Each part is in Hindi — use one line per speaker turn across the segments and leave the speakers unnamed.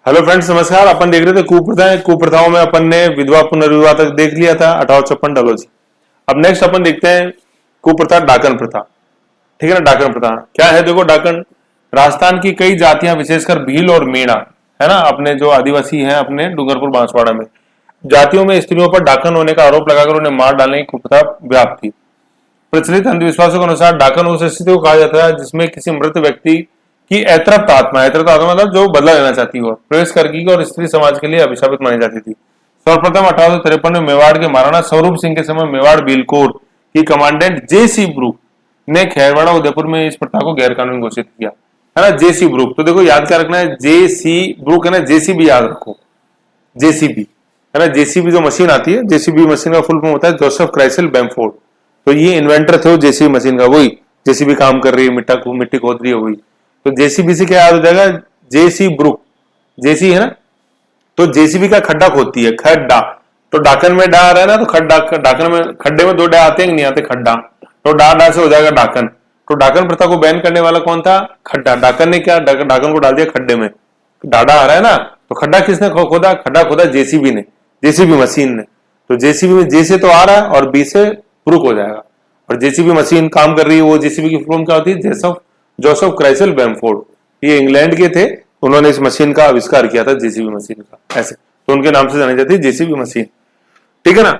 हेलो फ्रेंड्स, नमस्कार। अपन देख रहे थे कुप्रथाएं। कुप्रथाओं में अपन ने विधवा पुनर्विवाह तक देख लिया था, 1856 डलोजी। अब नेक्स्ट अपन देखते हैं कुप्रथा डाकन प्रथा। ठीक है ना। डाकन प्रथा क्या है? देखो, डाकन राजस्थान की कई जातियां, विशेषकर भील और मीणा, है ना, अपने जो आदिवासी हैं अपने डूंगरपुर बांसवाड़ा में, जातियों में स्त्रियों पर डाकन होने का आरोप लगाकर उन्हें मार डालने की कुप्रथा व्याप्त थी। प्रचलित अंधविश्वासों के अनुसार डाकन उस स्थिति को कहा जाता है जिसमें किसी मृत व्यक्ति की अतृप्त आत्मा मतलब जो बदला लेना चाहती हो, प्रवेश करगी और स्त्री समाज के लिए अभिशापित मानी जाती थी। सर्वप्रथम 1853 में मेवाड़ के महाराणा स्वरूप सिंह के समय मेवाड़ बिलकोर की कमांडेंट जेसी ब्रूक ने खैरवाड़ा उदयपुर में इस प्रथा को गैर कानूनी घोषित किया, है ना। जेसी ब्रूक, तो देखो याद क्या रखना है, जेसी ब्रूक है ना, जेसीबी याद रखो, जेसीबी, है ना। जेसीबी जो मशीन आती है, जेसीबी मशीन का फुल फॉर्म होता है जोसेफ क्राइसल बैम्फोर्ड। तो ये इन्वेंटर थे जेसीबी मशीन का, वही जेसीबी काम कर रही है, मिट्टी खोद रही है वही। तो जेसीबी से क्या याद हो जाएगा, जेसी ब्रुक, जेसी है ना, तो जेसीबी का खड्डा खोदती है, खड्डा। तो डाकन में डा आ रहा है ना, तो खड्डा, डाकन में खड्डे में दो डा आते हैं, नहीं आते, खड्डा, तो डा से हो जाएगा डाकन। तो डाकन प्रथा को बैन करने वाला कौन था? खड्डा। डाकन ने क्या, डाकन को डाल दिया खड्डे में, डाडा आ रहा है ना, तो खड्डा किसने खोदा? खड्डा खोदा जेसीबी ने, जेसीबी मशीन ने। तो जेसीबी में जे से तो आ रहा है और बी से ब्रुक हो जाएगा, और जेसीबी मशीन काम कर रही है, वो जेसीबी की फुल क्या होती है? Joseph Cyril Bamford. ये इंग्लैंड के थे, उन्होंने इस मशीन का आविष्कार किया था, जेसीबी मशीन का, ऐसे। तो उनके नाम से जानी जाती है जेसीबी मशीन, ठीक है ना।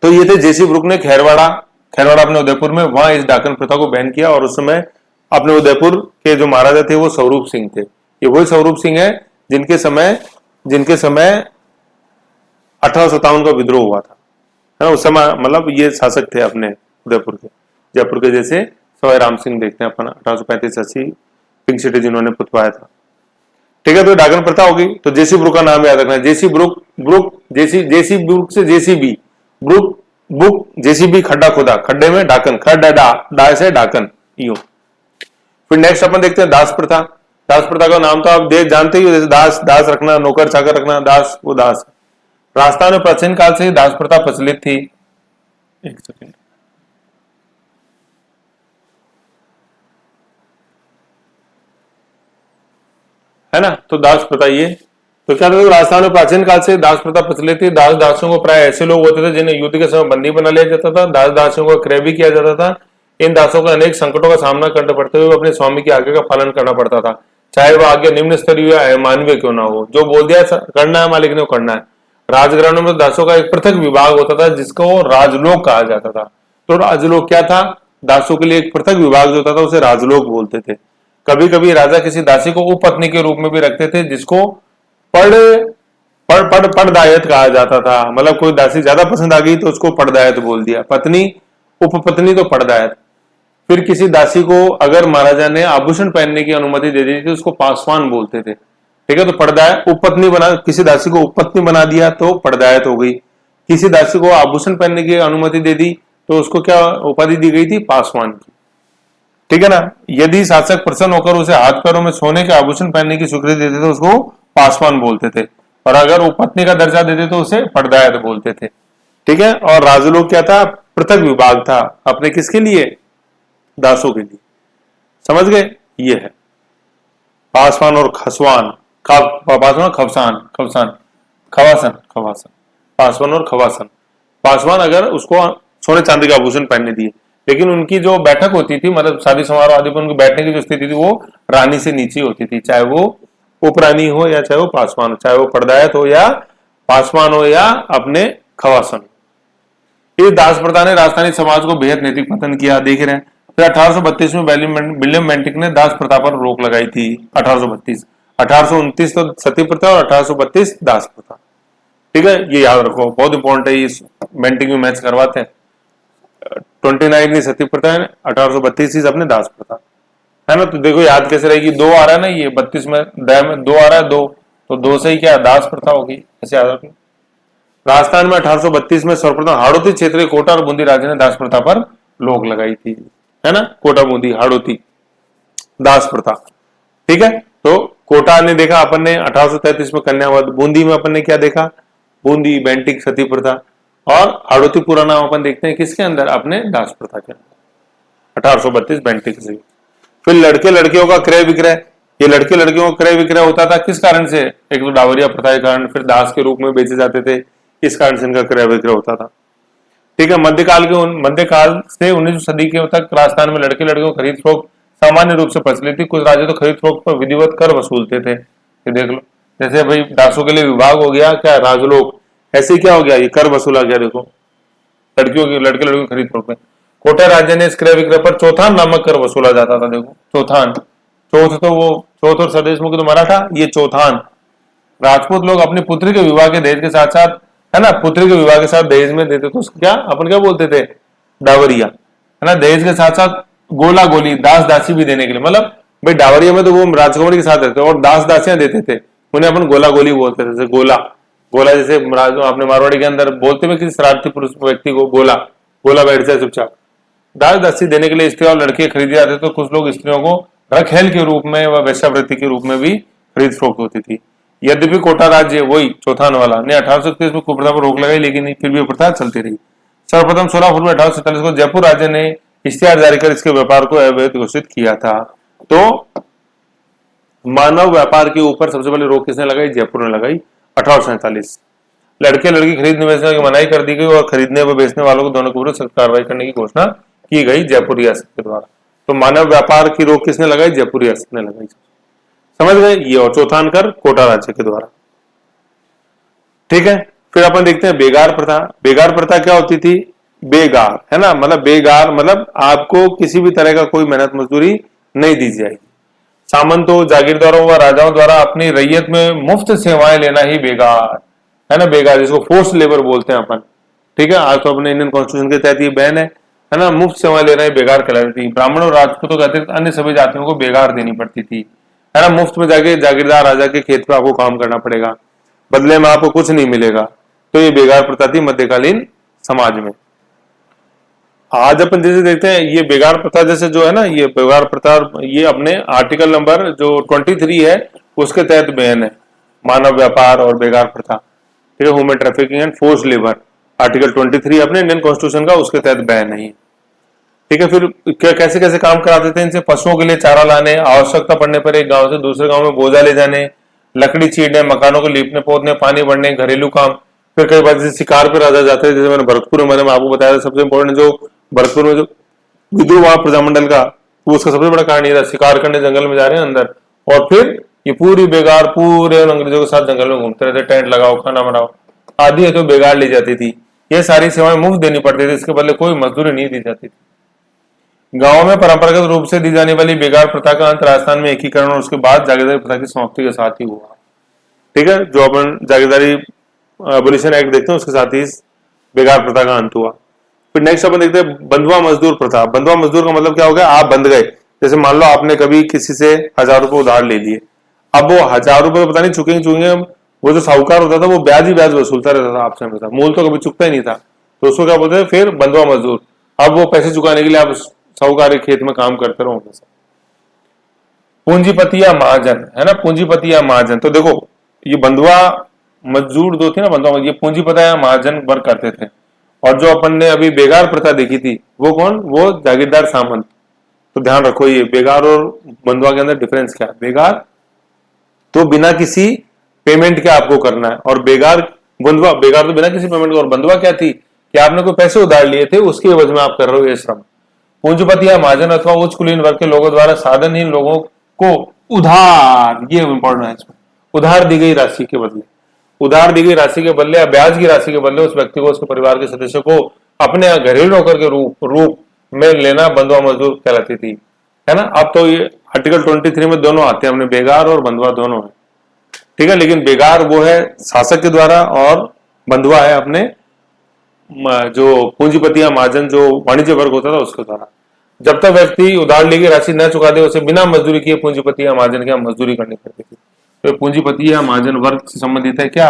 तो ये थे जेसी ब्रुक ने खैरवाड़ा अपने उदयपुर में, वहां इस डाकन प्रथा को बैन किया। और उस समय अपने उदयपुर के जो महाराजा थे वो स्वरूप सिंह थे। ये वही स्वरूप सिंह है जिनके समय 1857 का विद्रोह हुआ था, है ना। उस समय मतलब ये शासक थे अपने उदयपुर के। जयपुर के जैसे सवाई राम सिंह देखते हैं अपन, 1835-80 पिंक सिटी जिन्होंने पुतवाया था, ठीक है। तो डाकन प्रथा होगी। तो जेसी ब्रुक का नाम याद रखना है, जेसी ब्रुक जेसी ब्रुक से जेसीबी ब्रुक बुक, जेसीबी खड्डा खोदा, खड्डे में डाकन, डा से डाकन, यूं। फिर नेक्स्ट अपन देखते हैं दास प्रथा। दास प्रथा का नाम तो आप जानते ही हो, जैसे दास रखना, नौकर चाकर रखना, दास, वो दास। राजस्थान में प्राचीन काल से ही दास प्रथा प्रचलित थी। एक सेकेंड, है ना। तो दास प्रथा ये, तो क्या था, राजस्थान में प्राचीन काल से दास प्रथा प्रचलित थी। दास दासियों को प्राय ऐसे लोग होते थे जिन्हें युद्ध के समय बंदी बना लिया जाता था। दास दासियों को क्रय भी किया जाता था। इन दासों को अनेक संकटों का सामना करना पड़ते हुए अपने स्वामी की आज्ञा का पालन करना पड़ता था, चाहे वह आज्ञा निम्न स्तरीय या मानवीय क्यों ना हो। जो बोल दिया करना है मालिक ने करना है। राजघरानों में दासों का एक पृथक विभाग होता था जिसको राजलोक कहा जाता था। तो राजलोक क्या था? दासों के लिए एक पृथक विभाग जो होता था उसे राजलोक बोलते थे। कभी कभी राजा किसी दासी को उपपत्नी के रूप में भी रखते थे, जिसको पड़दायत कहा जाता था। मतलब कोई दासी ज्यादा पसंद आ गई तो उसको पड़दायत बोल दिया, पत्नी उपपत्नी तो पड़दायत। फिर किसी दासी को अगर महाराजा ने आभूषण पहनने की अनुमति दे दी थी उसको पासवान बोलते थे, ठीक है। तो पड़दायत उपपत्नी बना, किसी दासी को उपपत्नी बना दिया तो पड़दायत हो गई। किसी दासी को आभूषण पहनने की अनुमति दे दी तो उसको क्या उपाधि दी गई थी? पासवान की, ठीक है ना। यदि शासक प्रसन्न होकर उसे हाथ पैरों में सोने के आभूषण पहनने की स्वीकृति देते तो उसको पासवान बोलते थे, और अगर वो पत्नी का दर्जा देते तो उसे पड़दायत बोलते थे, ठीक है। और राजलोक क्या था? पृथक विभाग था अपने किसके लिए? दासों के लिए, समझ गए। ये है पासवान और खसवान, पासवान, खवसान, खवासन, पासवान और खवासन। पासवान अगर उसको सोने चांदी का आभूषण पहनने दिए, लेकिन उनकी जो बैठक होती थी, मतलब शादी समारोह आदि पर उनकी बैठने की जो स्थिति थी वो रानी से नीचे होती थी, चाहे वो उपरानी हो या चाहे वो पासवान हो, चाहे वो पड़दायत हो या पासवान हो या अपने खवासन। इस दास प्रथा ने राजस्थानी समाज को बेहद नैतिक पतन किया, देख रहे हैं। फिर 1832 में विलियम बेंटिक ने दास प्रथा पर रोक लगाई थी। 1829 तो सती प्रथा और 1832 दास प्रथा, ठीक है। ये याद रखो, बहुत इंपॉर्टेंट है, इस बेंटिक में मैच करवाते हैं। 29 सती प्रथा है, 1832 अपने दास प्रथा, है ना। तो देखो याद कैसे रहेगी, दो आ रहा है ना, ये 32 में दो आ रहा है, दो, तो दो से ही क्या दास प्रथा होगी, ऐसे याद रखो। राजस्थान में 1832 में सर्वप्रथम हाड़ौती क्षेत्र कोटा और बूंदी राज्य ने दास प्रथा पर रोक लगाई थी, है ना। कोटा, बूंदी, हाड़ौती, दास प्रथा, ठीक है। तो कोटा ने देखा अपन ने 1833 में कन्यावध, बूंदी में अपन ने क्या देखा? बूंदी, बेंटिक, सती प्रथा, और हाड़ौती पूरा नाम अपन देखते हैं किसके अंदर? अपने दास प्रथा के अंदर, 1832 बेंटिक से। फिर लड़के लड़कियों का क्रय विक्रय, ये लड़के लड़कियों का क्रय विक्रय होता था किस कारण से? एक तो डावरिया प्रथा के कारण, फिर दास के रूप में बेचे जाते थे, इस कारण से इनका क्रय विक्रय होता था। ठीक है, मध्यकाल से 19वीं सदी के तक राजस्थान में लड़के लड़कियों को खरीद फरोख्त सामान्य रूप से प्रचलित थी। कुछ राज्य तो खरीद फरोख्त पर विधिवत कर वसूलते थे। ये देख लो, जैसे भाई दासों के लिए विभाग हो गया क्या, राजलोक, ऐसे क्या हो गया, ये कर वसूला गया। देखो लड़के लड़कियों की खरीद फरोख्त में कोटा राज्य ने इस क्रय विक्रय पर चौथान नामक कर वसूला जाता था। देखो चौथान, चौथ तो वो चौथ और सदेश मुख्य तो मराठा, ये चौथान। राजपूत लोग अपनी पुत्री के विवाह के दहेज के साथ साथ, है ना, पुत्री के विवाह के साथ दहेज में देते तो क्या अपन क्या बोलते थे, डावरिया, है ना। दहेज के साथ साथ गोला गोली, दास दासी भी देने के लिए, मतलब भाई डावरिया में तो वो राजकुमारी के साथ रहते और दास दासियां देते थे, उन्हें अपन गोला गोली बोलते थे। जैसे गोला गोला, जैसे अपने मारवाड़ी के अंदर बोलते हुए किसी शरारती पुरुष व्यक्ति को गोला, गोला बैठ जाए चुपचाप। दास दासी देने के लिए स्त्री और लड़के खरीदे जाते तो कुछ लोग स्त्रियों को रखेल के रूप में व वेश्यावृत्ति के रूप में भी खरीद फरोख्त होती थी। यद्यपि कोटा राज्य वही चौथान वाला ने 1831 में कुप्रथा पर रोक लगाई, लेकिन फिर भी प्रथा चलती रही। सर्वप्रथम 16 फरवरी 1847 को जयपुर राज्य ने इश्तिहार जारी कर इसके व्यापार को अवैध घोषित किया था। तो मानव व्यापार के ऊपर सबसे पहले रोक किसने लगाई? जयपुर ने लगाई 1847। लड़के लड़की खरीदने बेचने की मनाही कर दी गई और खरीदने व बेचने वालों को दोनों के विरुद्ध सख्त कार्रवाई करने की घोषणा की गई जयपुर रियासत के द्वारा। तो मानव व्यापार की रोक किसने लगाई? जयपुर रियासत ने लगाई। समझ गए ये, और चौथान कर कोटा राज्य के द्वारा। ठीक है, फिर अपन देखते हैं बेगार प्रथा। बेगार प्रथा क्या होती थी? बेगार, है ना, मतलब बेगार मतलब आपको किसी भी तरह का कोई मेहनत मजदूरी नहीं दी जाएगी। सामंतों, जागीरदारों व राजाओं द्वारा अपनी रैयत में मुफ्त सेवाएं लेना ही बेगार, है ना। बेगार जिसको फोर्स लेबर बोलते हैं अपन। ठीक है, आज तो अपने इंडियन कॉन्स्टिट्यूशन के तहत ये बैन है ना, मुफ्त सेवाएं लेना ही बेगार कहलाती थी। ब्राह्मणों और राजपूतों के अतिरिक्त अन्य सभी जातियों को बेगार देनी पड़ती थी, है ना। मुफ्त में जाके जागीरदार राजा के खेत पे आपको काम करना पड़ेगा, बदले में आपको कुछ नहीं मिलेगा। तो ये बेगार प्रथा थी मध्यकालीन समाज में। आज अपन जैसे देखते हैं ये बेगार प्रथा, जैसे जो है ना, ये बेगार प्रथा ये अपने आर्टिकल नंबर जो 23 है उसके तहत बैन है, मानव व्यापार और बेगार प्रथा। ठीक है, human trafficking and force labour, article 23 अपने इंडियन कॉन्स्टिट्यूशन का, उसके तहत बैन है। ठीक है, फिर कैसे कैसे काम कराते थे इनसे? पशुओं के लिए चारा लाने, आवश्यकता पड़ने पर एक गांव से दूसरे गांव में बोझा ले जाने, लकड़ी चीरने, मकानों को लीपने पोतने, पानी भरने, घरेलू काम। फिर कई बार जैसे शिकार पर राजा जाते थे, जैसे मैंने भरतपुर में मैंने आपको बताया था, सबसे इंपॉर्टेंट जो भरतपुर में जो विद्रोह प्रजामंडल का, वो उसका सबसे बड़ा कारण ये था, शिकार करने जंगल में जा रहे हैं अंदर, और फिर ये पूरी बेगार पूरे अंग्रेजों के साथ जंगल में घूमते रहते, टेंट लगाओ, खाना बनाओ, आधी है तो बेगार ली जाती थी। ये सारी सेवाएं मुफ्त देनी पड़ती थी, इसके बदले कोई मजदूरी नहीं दी जाती थी। गांव में परंपरागत रूप से दी जाने वाली बेगार प्रथा का अंत राजस्थान में एकीकरण और उसके बाद जागीरदारी प्रथा की समाप्ति के साथ ही हुआ। ठीक है, जो अपन जागीरदारी एबोलिशन एक्ट देखते हैं उसके साथ ही इस बेगार प्रथा का अंत हुआ। फिर नेक्स्ट अपन देखते हैं बंधुआ मजदूर प्रथा। बंधुआ मजदूर का मतलब क्या हो गया? आप बंध गए, जैसे मान लो आपने कभी किसी से 1000 रुपए उधार ले लिए, अब वो 1000 रुपए पता नहीं चुकेंगे, वो जो साहूकार होता था वो ब्याज ही ब्याज वसूलता रहता था आपसे हमेशा, मूल तो कभी चुकता ही नहीं था। तो उसको क्या बोलते हैं? फिर बंधुआ मजदूर। अब वो पैसे चुकाने के लिए आप साहूकार खेत में काम करते रहो हमेशा। पूंजीपति या महाजन, है ना, पूंजीपति या महाजन। तो देखो ये बंधुआ मजदूर जो थे ना, बंधुआ ये पूंजीपति या महाजन वर्ग करते थे। और जो अपन ने अभी बेगार प्रथा देखी थी वो कौन? वो जागीरदार सामंत। तो ध्यान रखो ये बेगार और बंधुआ के अंदर डिफरेंस क्या है। बेगार तो बिना किसी पेमेंट के आपको करना है, और बंधुआ, बेगार तो बिना किसी पेमेंट के, और बंधुआ क्या थी कि आपने कोई पैसे उधार लिए थे उसके एवज में आप कर रहे हो ये श्रम। पूंजीपति या महाजन अथवा उच्च कुलीन वर्ग के लोगों द्वारा साधनहीन लोगों को उधार, ये इंपॉर्टेंट है इसमें, उधार दी गई राशि के बदले, उधार दी गई राशि के बदले या ब्याज की राशि के बदले उस व्यक्ति को उसके परिवार के सदस्य को अपने घरेलू नौकर के रूप में लेना बंधुआ मजदूर कहलाती थी, है ना। अब तो ये आर्टिकल 23 में दोनों आते हैं, हमने बेगार और बंधुआ दोनों है। ठीक है, लेकिन बेगार वो है शासक के द्वारा और बंधुआ है अपने जो पूंजीपति या महाजन जो वाणिज्य वर्ग होता था उसके द्वारा। जब तक व्यक्ति उधार ली गई राशि न चुका दे उसे बिना मजदूरी किए पूंजीपति या महाजन की मजदूरी करनी पड़ती थी। तो पूंजीपति या महाजन वर्ग से संबंधित है क्या?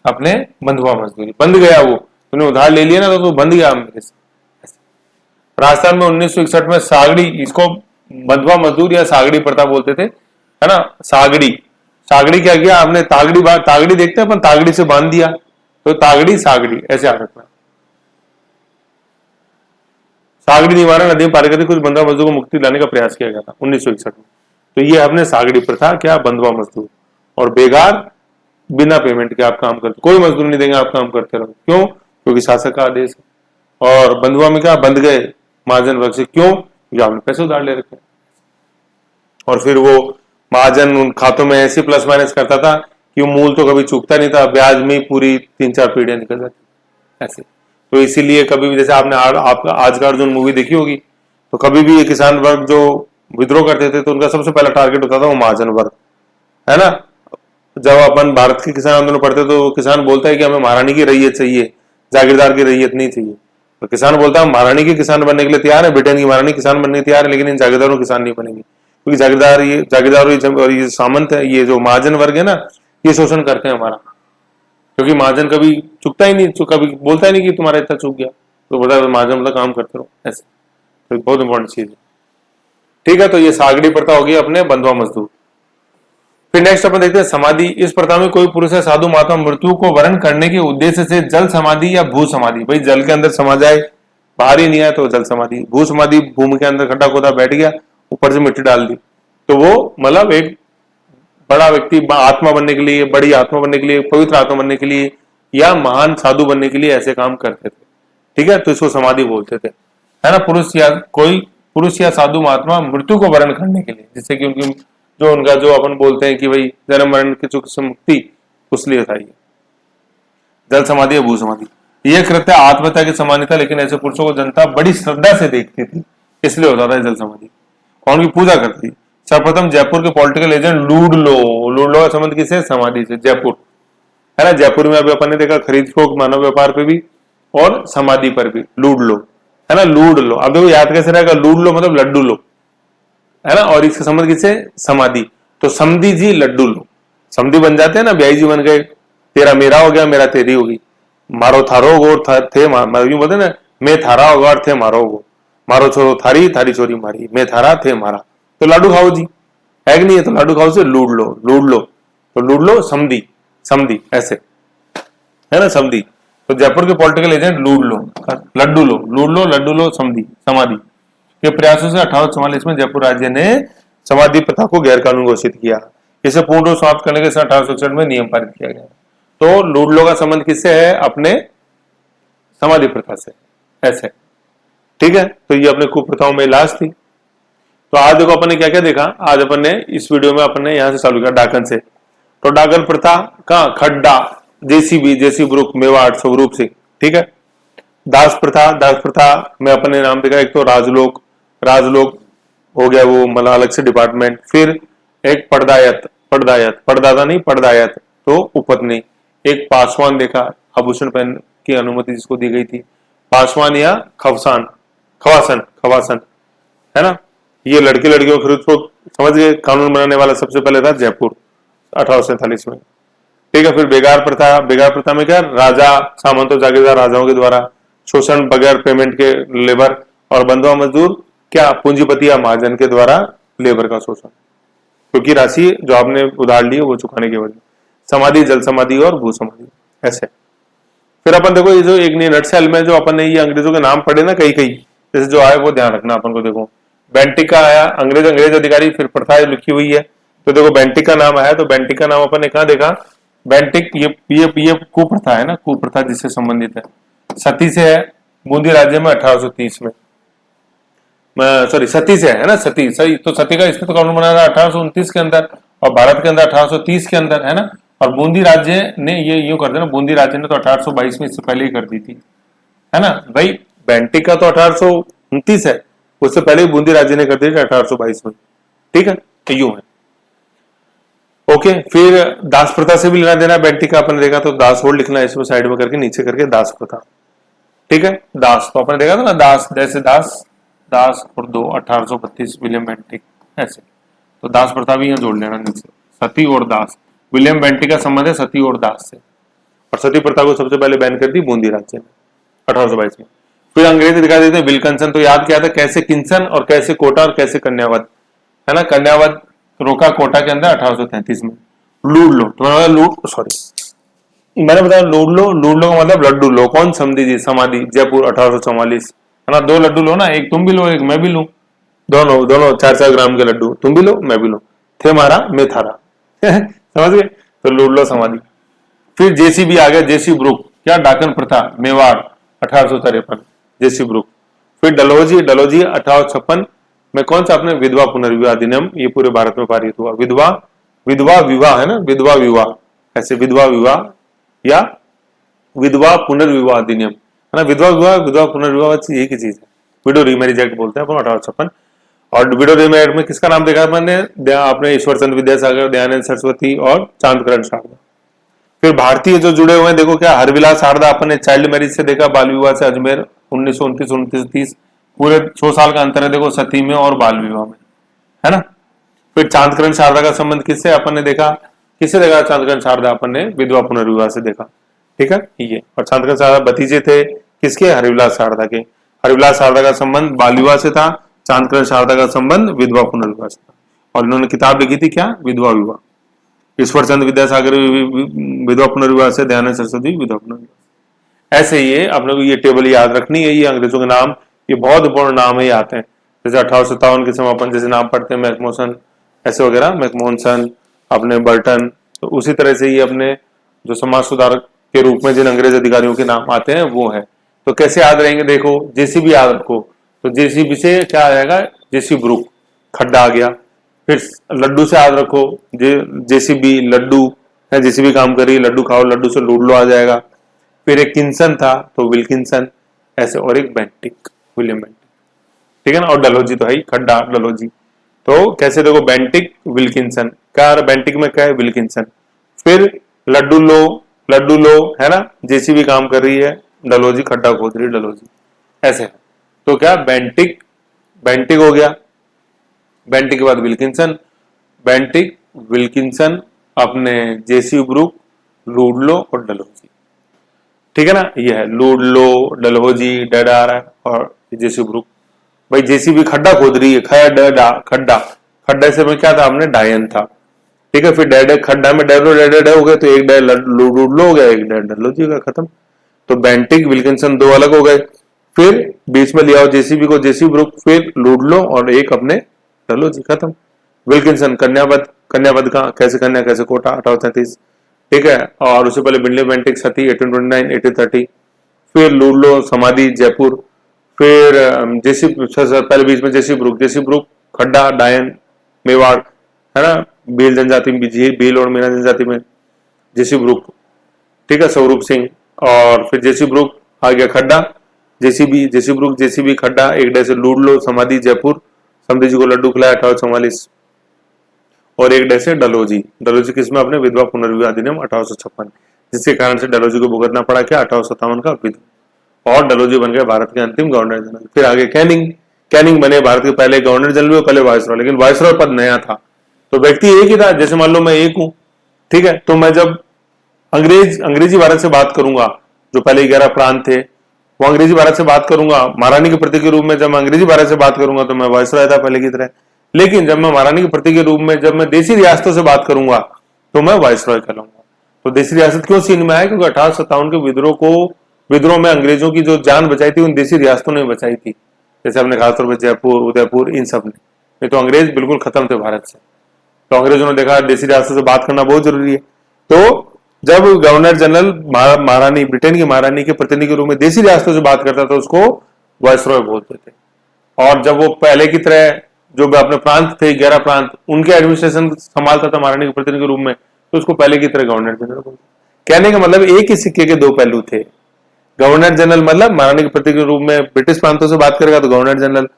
अपने बंधुआ मजदूरी। बंध गया वो, तूने उधार ले लिया ना तो बंध गया मेरे से। राजस्थान में 1961 में सागड़ी, इसको बंधुआ मजदूर या सागड़ी प्रथा बोलते थे, है ना। सागड़ी, सागड़ी क्या किया आपने? तागड़ी देखते हैं अपन, तागड़ी से बांध दिया, तो तागड़ी सागड़ी ऐसे याद रखना। सागड़ी निवारण अधिनियम पारित करके कुछ बंधुआ मजदूर को मुक्ति लाने का प्रयास किया गया था 1961 में। तो ये हमने सागड़ी प्रथा, क्या, बंधुआ मजदूर। और बेगार, बिना पेमेंट के आप काम करते, कोई मजदूर नहीं देंगे, आप काम करते रहो। क्यों? क्योंकि शासक का आदेश है। और बंधुआ में क्या, बंध गए महाजन वर्ग से। क्यों? या आपने पैसे उधार ले रखे। और फिर वो महाजन उन खातों में ऐसे प्लस माइनस करता था कि वो मूल तो कभी चूकता नहीं था, ब्याज में ही पूरी 3-4 पीढ़ियां निकल जाती ऐसे। तो इसीलिए कभी भी, जैसे आपने आपका आज का अर्जुन मूवी देखी होगी, तो कभी भी ये किसान वर्ग जो विद्रोह करते थे तो उनका सबसे पहला टारगेट होता था वो महाजन वर्ग, है ना। जब अपन भारत के किसान आंदोलन पढ़ते तो किसान बोलता है कि हमें महारानी की रैयत चाहिए, जागीरदार की रैयत नहीं चाहिए। तो किसान बोलता है महारानी के किसान बनने के लिए तैयार है, ब्रिटेन की महारानी किसान बनने के तैयार है, लेकिन इन जागीरदारों किसान नहीं बनेंगे, क्योंकि जागीरदार और ये सामंत है, ये जो महाजन वर्ग है ना, ये शोषण करते हैं हमारा। क्योंकि महाजन कभी चुकता ही नहीं, कभी बोलता ही नहीं कि तुम्हारा इतना चूक गया, तो बोलता है महाजन मतलब काम करते रहो ऐसे। तो बहुत इंपॉर्टेंट चीज है, ठीक है। तो ये सागड़ी प्रथा होगी अपने बंधुआ मजदूर। फिर नेक्स्ट अपन देखते हैं समाधि। इस प्रथा में कोई पुरुष या साधु महात्मा मृत्यु को वरण करने के उद्देश्य से जल समाधि या भू समाधि, भाई जल के अंदर समा जाए, बाहर ही नहीं आया तो जल समाधि। भू समाधि, भूमि के अंदर खड्डा खोदा, बैठ गया, ऊपर से मिट्टी डाल दी, तो वो मतलब एक बड़ा व्यक्ति आत्मा बनने के लिए, बड़ी आत्मा बनने के लिए, पवित्र आत्मा बनने के लिए, या महान साधु बनने के लिए ऐसे काम करते थे, ठीक है। तो इसको समाधि बोलते थे, है ना। पुरुष या साधु महात्मा मृत्यु को वरण करने के लिए, जिससे कि उनकी उनका जो अपन बोलते हैं कि भाई जन्म मरण की चुक से मुक्ति, उस लिए था ये जल समाधि या भू समाधि। यह कृत्य आत्महत्या के समान था, लेकिन ऐसे पुरुषों को जनता बड़ी श्रद्धा से देखती थी, इसलिए होता था जल समाधि, और उनकी पूजा करती थी। सर्वप्रथम जयपुर के पॉलिटिकल एजेंट लूडलो का संबंध किससे? समाधि से। जयपुर, है ना, जयपुर में अभी अपन ने देखा खरीद फरोख्त मानव व्यापार पे भी और समाधि पर भी लूडलो, है ना। लूडलो, अब देखो याद कैसे रहेगा, लूडलो मतलब लड्डू लो, है ना। और इसका संबंध किससे? समाधि। तो समधी जी लड्डू लो, समधी बन जाते हैं ना, ब्याई जी बन गए, तेरा मेरा हो गया, मेरा तेरी होगी, मारो थारो होगो और थे यूं बोलते ना, मैं थारा होगा और थे मारो होगो, मारो छोरो थारी, थारी चोरी मारी, मैं थारा थे मारा, तो लाडू खाओ जी, है कि नहीं है, तो लाडू खाओ से लूड लो, तो लूड लो समधी, समधी ऐसे, है ना, समधी। तो जयपुर के पॉलिटिकल एजेंट लड्डू लो समधी, समाधि के प्रयासों से 1844 में जयपुर राज्य ने समाधि प्रथा को गैर कानूनी घोषित किया। इसे पूर्ण रूप समाप्त करने के साथ 1861 में नियम पारित किया गया। तो लूडलो का संबंध किससे है? अपने समाधि प्रथा से, ऐसे, ठीक है। तो ये अपने कुप्रथाओं में इलाज थी। तो आज देखो अपन ने क्या क्या देखा, आज अपन ने इस वीडियो में अपन ने यहां से चालू किया डाकन से। तो डाकन प्रथा का खड्डा, जेसी ब्रुक, मेवाड़, स्वरूप सिंह, ठीक है। दास प्रथा में अपन ने नाम देखा, एक तो राजलोक हो गया, वो मतलब अलग से डिपार्टमेंट। फिर एक पड़दाता नहीं पड़दायत, तो उपत्नी। एक पासवान देखा, आभूषण पहन की अनुमति जिसको दी गई थी, पासवान या खवासन, है ना। ये लड़के लड़कियों खरीद फरोख्त समझ गए। कानून बनाने वाला सबसे पहले था जयपुर 1847 में, ठीक है। फिर बेगार प्रथा में क्या, राजा सामंतों जागीरदार राजाओं के द्वारा शोषण बगैर पेमेंट के लेबर, और बंधुआ मजदूर क्या, पूंजीपति या महाजन के द्वारा लेबर का शोषण, क्योंकि राशि जो आपने उधार ली है वो चुकाने की वजह। समाधि, जल समाधि और भू समाधि, ऐसे। फिर अपन देखो ये जो एक नटसेल में जो अपन ने ये अंग्रेजों के नाम पढ़े ना, कई जैसे जो आए वो ध्यान रखना अपन को। देखो बेंटिक का आया, अंग्रेज अधिकारी, फिर प्रथा लिखी हुई है, तो देखो बेंटिक का नाम आया, तो बेंटिक का नाम अपन ने कहा देखा, बेंटिक ये कुप्रथा है ना, कुप्रथा जिससे संबंधित है। सती से है, बूंदी राज्य में 1830 में, सॉरी सती से है ना, सती सही। तो सती का स्थित कानून बनाया था 1829 के अंदर, और भारत के अंदर 1830 के अंदर, है ना। और बूंदी राज्य ने ये यूं कर दिया ना, बूंदी राज्य ने तो 1822 में, इससे पहले ही कर दी थी, है ना। भाई बेंटिक का तो 1829 है, उससे पहले ही बूंदी राज्य ने कर दी थी 1822 में, ठीक है। तो यूं है, ओके। फिर दास प्रथा से भी लेना देना बेंटिक का अपन देखा, तो दास होल्ड लिखना है इसमें साइड में करके, नीचे करके दास प्रथा, ठीक है। दास तो अपन देखा था ना, दास जैसे दास और 1832 विलियम बेंटिक, ऐसे। तो दास प्रथा भी यहाँ जोड़ लेना नीचे, सती और दास। विलियम बेंटिक का संबंध है सती और दास से, और सती प्रथा को सबसे पहले बैन कर दी बूंदी राज्य में 1822 में। फिर अंग्रेज दिखा देते हैं विल्किंसन, तो याद क्या था, कैसे किंसन और कैसे कोटा और कैसे कन्यावध, है ना। कन्यावध रोका कोटा के अंदर 1833 में। लूडलो, मैंने बताया लूडलो का मतलब लड्डू लो, कौन? समधी जी, समाधि, जयपुर 1844, है ना। 2 लड्डू लो ना, एक तुम भी लो, एक मैं भी लूं, दोनों दोनों 4-4 ग्राम के लड्डू, तुम भी लो मैं भी लो, थे मारा मैं थारा। समझ गए? तो लूट लो समाधि। फिर जेसीबी आ गया, जेसी ब्रुक, क्या डाकन प्रथा, मेवाड़ 1853, जेसी ब्रुक। फिर डलहौजी, डलहौजी 1856 में कौन सा अपने विधवा पुनर्विवाह अधिनियम, ये पूरे भारत में पारित हुआ। विधवा, विधवा विवाह है ना, विधवा विवाह, ऐसे विधवा विवाह या विधवा पुनर्विवाह अधिनियम है ना। विधवा विवाह, विधवा पुनर्विवाह एक ही चीज है, विडो रीमैरिज एक्ट बोलते हैं अपन 1856। और विडो रीमैरिज में किसका नाम देखा मैंने, आपने ईश्वर चंद्र विद्यासागर, दयानंद सरस्वती और चांदकरण शारदा। फिर भारतीय जो जुड़े हुए हैं देखो, क्या हरविलास शारदा अपन ने चाइल्ड मैरिज से देखा, बाल विवाह से अजमेर 1929, 2930, पूरे 100 साल का अंतर है देखो सती में और बाल विवाह में, है ना। फिर चांदकरण शारदा का संबंध किससे अपन ने देखा, किससे देखा चांदकरण शारदा, अपन ने विधवा पुनर्विवाह से देखा, ठीक है ये। और चांदकरण शारदा भतीजे थे किसके, हरिविलास शारदा के। हरिविलास शारदा का संबंध बाल विवाह से था, चांदकरण शारदा का संबंध विधवा पुनर्विवाह से था। और इन्होंने किताब लिखी थी क्या, विधवा विवाह। ईश्वर चंद्र विद्यासागर विधवा पुनर्विवाह से, दयानंद सरस्वती विधवा पुनर्विवाह। ऐसे ये अपने को ये टेबल याद रखनी है, ये अंग्रेजों के नाम, ये बहुत इंपॉर्टेंट नाम है, ये आते हैं। जैसे 1857 के समापन जैसे नाम पढ़ते हैं, मैकमोहन ऐसे वगैरह, मैकमोहन, अपने बर्टन, तो उसी तरह से ये अपने जो समाज सुधारक के रूप में जिन अंग्रेज अधिकारियों के नाम आते हैं वो है। तो कैसे याद रहेंगे, देखो जेसीबी याद रखो, तो जेसीबी से क्या आ जाएगा, जेसी ब्रुक, खड्डा आ गया। फिर लड्डू से याद रखो, जेसीबी लड्डू है, जेसीबी काम कर रही है, लड्डू खाओ, लड्डू से लूडलो आ जाएगा। फिर एक किंसन था तो विल्किंसन ऐसे, और एक बेंटिक, विलियम बेंटिक, ठीक है ना। और डलहौजी तो है ही, खड्डा डलहौजी। तो कैसे देखो, बेंटिक विल्किंसन, क्या बेंटिक में क्या है, विल्किंसन। फिर लड्डू लो, लड्डू लो है ना, जेसीबी काम कर रही है, डलहौजी खड्डा खोद रही है, डलहौजी ऐसे है। तो क्या बेंटिक, बेंटिक हो गया, बेंटिक के बाद विल्किंसन, बेंटिक विल्किंसन, अपने जेसी ब्रुक, लूडलो और डलहौजी, ठीक है ना। ये है लूडलो, डलहौजी, डेड आ रहा है, और जेसी ब्रुक। भाई जेसीबी खड्डा खोद रही है, खड्डा, खड्डा, खड्डे से में क्या था, हमने डायन था, ठीक है। फिर डेड खड्डा में डेडो डेड हो गए, तो एक डेड लूडलो हो गया, एक डेड डलहौजी हो गया, खत्म। तो बेंटिक विल्किंसन दो अलग हो गए। फिर बीच में लिया हो जेसीबी को, जेसी ब्रुक, फिर लूडलो और एक अपने डलहौजी, खत्म। विल्किंसन कन्यावध, कन्यावध का कैसे कन्या कैसे कोटा 1833, ठीक है। और उससे पहले बिल्ले बेंटिक सती 1829, 1830। फिर लूडलो समाधि जयपुर। फिर जेसी, पहले बीच में जेसी ब्रुक खड्डा डायन मेवाड़ है ना, भील जनजाति में, भील और मीना जनजाति में जेसी ब्रुक, ठीक है, स्वरूप सिंह। और फिर जेसी ब्रुक आ गया खड्डा, जेसीबी, जेसी ब्रुक, जेसीबी खड्डा, एक डे से लूडलो समाधि जयपुर, समधी जी को लड्डू खिलाया 1844। और एक डे से डलहौजी, डलहौजी किसमें, अपने विधवा पुनर्विवाह अधिनियम 1856, जिसके कारण से डलहौजी को भुगतना पड़ा क्या, 1857 का विधवा। और डलहौजी बन गए भारत के अंतिम गवर्नर जनरल। फिर आगे कैनिंग, कैनिंग बने भारत के पहले गवर्नर जनरल, पहले वायसरॉय, लेकिन वायसरॉय पद नया था, तो व्यक्ति एक ही था। जैसे मान लो मैं एक हूं, ठीक है, तो मैं जब अंग्रेजी भारत से बात करूंगा, जो पहले 11 प्रांत थे, वो अंग्रेजी भारत से बात करूंगा, महारानी के प्रति के रूप में जब मैं अंग्रेजी भारत से बात करूंगा तो मैं वायसरॉय था पहले की तरह। लेकिन जब मैं महारानी के प्रति के रूप में जब मैं देसी रियासतों से बात करूंगा तो मैं वायसरॉय कहलाऊंगा। तो देसी रियासत क्यों सीन में आया, क्योंकि 1857 के विद्रोह में अंग्रेजों की जो जान बचाई थी उन देसी रियासतों ने बचाई थी, जैसे हमने खासतौर पर जयपुर, उदयपुर, इन सब ने। नहीं तो अंग्रेज बिल्कुल खत्म थे भारत से। तो अंग्रेजों ने देखा देसी रियासतों से बात करना बहुत जरूरी है। तो जब गवर्नर जनरल महारानी, ब्रिटेन की महारानी के प्रतिनिधि के रूप में देसी रियासतों से बात करता था उसको वायसरॉय बोलते थे। और जब वो पहले की तरह जो अपने प्रांत थे 11 प्रांत, उनके एडमिनिस्ट्रेशन संभालता था महारानी के प्रतिनिधि के रूप में, तो उसको पहले की तरह गवर्नर जनरल बोलते। कहने का मतलब एक ही सिक्के के दो पहलू थे। गवर्नर जनरल मतलब महारानी के प्रतिनिधि के रूप में ब्रिटिश प्रांतों से बात करेगा तो गवर्नर जनरल।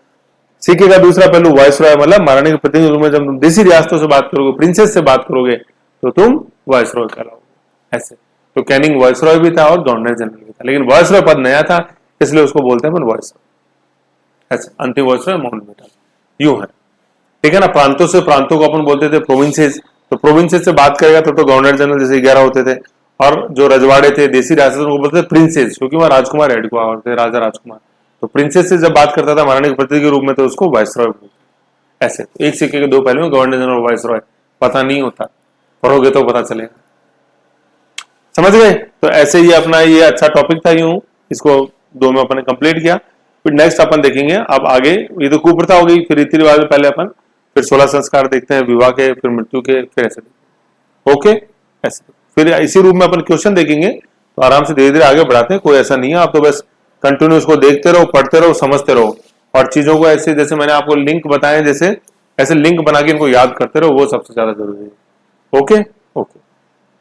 सिक्के का दूसरा पहलू वायसरॉय मतलब महारानी के प्रतिनिधि के रूप में जब तुम देसी रियासतों से बात करोगे, प्रिंसेस से बात करोगे, तो तुम वायसरॉय कहलाओगे, ऐसे। तो कैनिंग वायसरॉय भी था और गवर्नर जनरल भी था, लेकिन वायसरॉय पद नया था इसलिए उसको बोलते हैं वायसरॉय, ऐसे। अंतिम वायसरॉय माउंटबेटन, यूं है, ठीक है ना। प्रांतों से, प्रांतों को अपन बोलते थे प्रोविंसेस, तो प्रोविंसेस से बात करेगा तो गवर्नर जनरल जैसे 11 होते थे। और जो रजवाड़े थे, देसी रियासत को बोलते थे प्रिंसेस, क्योंकि वहां राजकुमार हेड को थे, राजा राजकुमार। तो प्रिंसेस से जब बात करता था महारानी के प्रतिनिधि के रूप में तो उसको वायसरॉय बोलते, ऐसे। तो एक सिक्के के दो पहलू हैं, गवर्नर जनरल और वायसरॉय। पता नहीं होता, पढ़ोगे तो पता चलेगा, समझ गए। तो ऐसे ही अपना ये अच्छा टॉपिक था, यूं इसको 2 में अपने कंप्लीट किया। फिर नेक्स्ट अपन देखेंगे अब आगे, ये तो कुप्रथा हो गई, फिर रीति रिवाज में पहले अपन, फिर 16 संस्कार देखते हैं, विवाह के, फिर मृत्यु के, फिर ऐसे। ओके, ऐसे फिर इसी रूप में अपन क्वेश्चन देखेंगे, तो आराम से धीरे धीरे आगे बढ़ाते हैं, कोई ऐसा नहीं है, आप तो बस कंटिन्यू उसको देखते रहो, पढ़ते रहो, समझते रहो, और चीजों को ऐसे जैसे मैंने आपको लिंक बताए, जैसे ऐसे लिंक बना के इनको याद करते रहो, वो सबसे ज्यादा जरूरी है। Okay okay.